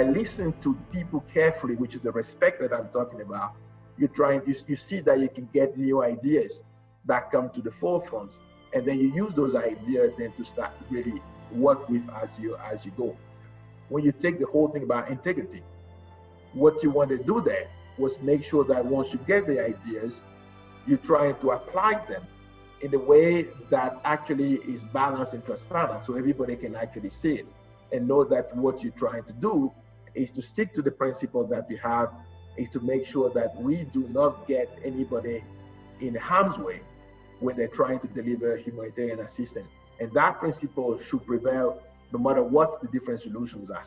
by listening to people carefully, which is the respect that I'm talking about, you see that you can get new ideas that come to the forefront, and then you use those ideas then to start to really work with as you go. When you take the whole thing about integrity, what you want to do there was make sure that once you get the ideas, you're trying to apply them in a way that actually is balanced and transparent, so everybody can actually see it and know that what you're trying to do is to stick to the principle that we have, is to make sure that we do not get anybody in harm's way when they're trying to deliver humanitarian assistance. And that principle should prevail no matter what the different solutions are.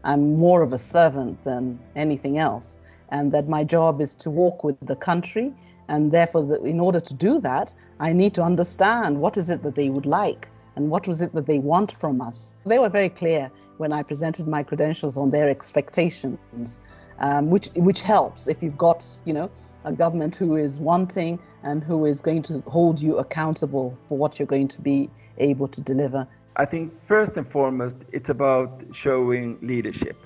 I'm more of a servant than anything else, and that my job is to walk with the country, and therefore in order to do that, I need to understand what is it that they would like and what was it that they want from us. They were very clear when I presented my credentials on their expectations, which helps if you've got, a government who is wanting and who is going to hold you accountable for what you're going to be able to deliver. I think first and foremost, it's about showing leadership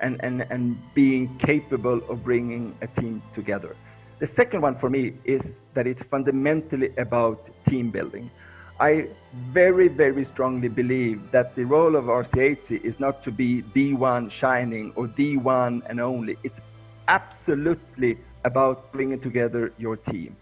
and being capable of bringing a team together. The second one for me is that it's fundamentally about team building. I very, very strongly believe that the role of RCHC is not to be the one shining or the one and only. It's absolutely about bringing together your team.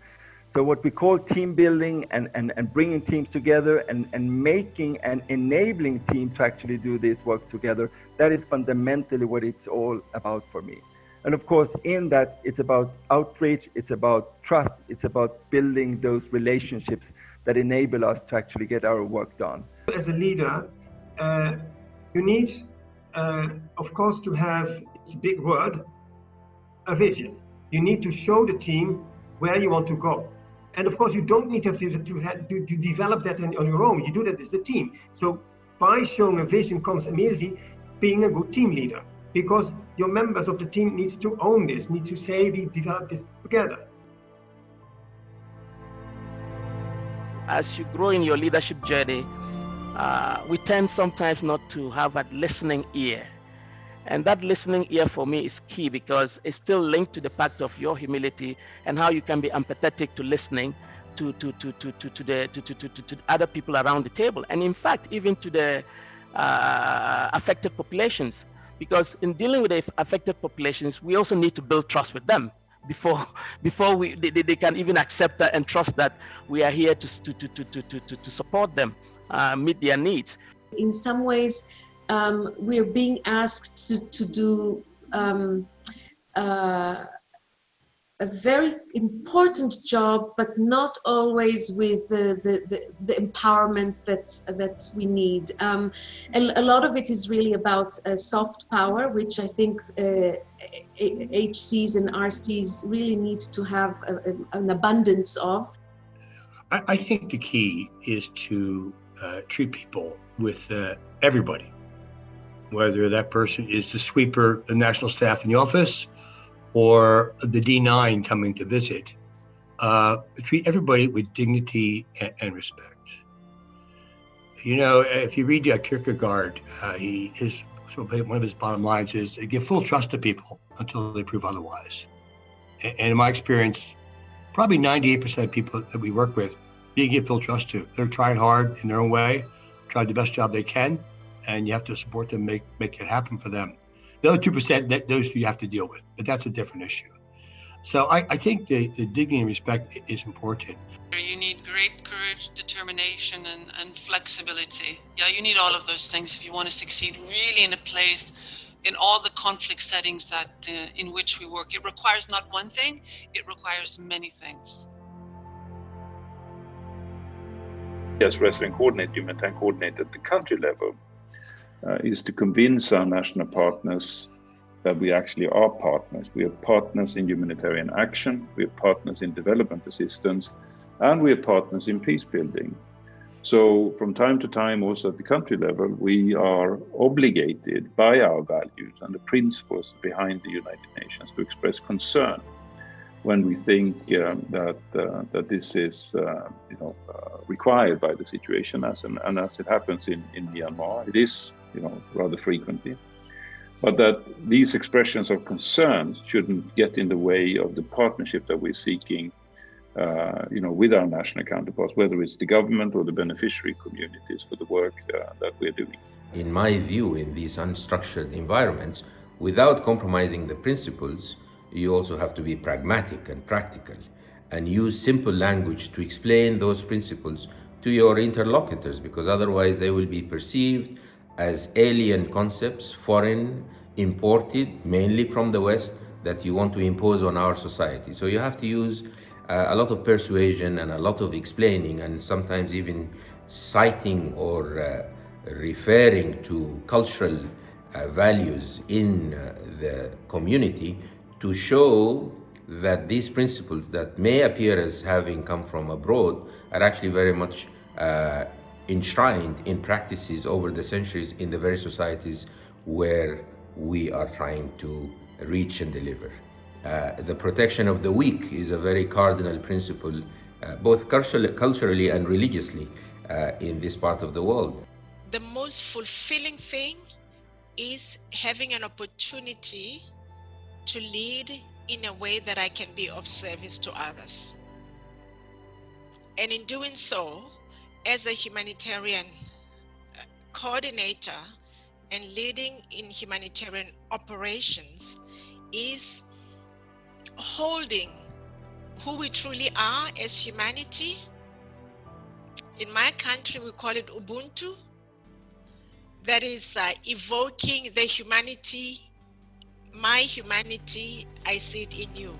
So what we call team building and bringing teams together and making an enabling team to actually do this work together, that is fundamentally what it's all about for me. And of course, in that, it's about outreach, it's about trust, it's about building those relationships that enable us to actually get our work done. As a leader, you need, of course, to have, it's a big word, a vision. You need to show the team where you want to go. And of course, you don't need to develop that on your own. You do that as the team. So by showing a vision comes immediately being a good team leader, because your members of the team needs to own this, needs to say, we develop this together. As you grow in your leadership journey, we tend sometimes not to have a listening ear. And that listening ear for me is key, because it's still linked to the fact of your humility and how you can be empathetic to listening to other people around the table. And in fact, even to the affected populations, because in dealing with the affected populations, we also need to build trust with them before they can even accept that and trust that we are here to support them, meet their needs. In some ways, we're being asked to do a very important job, but not always with the empowerment that we need. A lot of it is really about soft power, which I think HCs and RCs really need to have an abundance of. I think the key is to treat people with everybody, whether that person is the sweeper, the national staff in the office, or the D9 coming to visit. Treat everybody with dignity and respect. You know, if you read Kierkegaard, one of his bottom lines is, give full trust to people until they prove otherwise. And in my experience, probably 98% of people that we work with, you give full trust to. They're trying hard in their own way, trying the best job they can, and you have to support them, make it happen for them. The other 2%, those you have to deal with, but that's a different issue. So I think the dignity and respect is important. You need great courage, determination, and flexibility. Yeah, you need all of those things if you want to succeed really in a place, in all the conflict settings that in which we work. It requires not one thing, it requires many things. As resident coordinator, humanitarian coordinator at the country level, is to convince our national partners that we actually are partners. We are partners in humanitarian action, we are partners in development assistance, and we are partners in peace building. So from time to time, also at the country level, we are obligated by our values and the principles behind the United Nations to express concern when we think that this is required by the situation, and as it happens in Myanmar, it is rather frequently. but that these expressions of concern shouldn't get in the way of the partnership that we're seeking, with our national counterparts, whether it's the government or the beneficiary communities for the work that we're doing. In my view, in these unstructured environments, without compromising the principles, you also have to be pragmatic and practical and use simple language to explain those principles to your interlocutors, because otherwise they will be perceived as alien concepts, foreign, imported, mainly from the West, that you want to impose on our society. So you have to use a lot of persuasion and a lot of explaining, and sometimes even citing or referring to cultural values in the community to show that these principles that may appear as having come from abroad are actually very much enshrined in practices over the centuries in the very societies where we are trying to reach and deliver. The protection of the weak is a very cardinal principle, both culturally and religiously in this part of the world. The most fulfilling thing is having an opportunity to lead in a way that I can be of service to others. And in doing so, as a humanitarian coordinator and leading in humanitarian operations, is holding who we truly are as humanity. In my country, we call it Ubuntu. That is evoking the humanity, my humanity, I see it in you.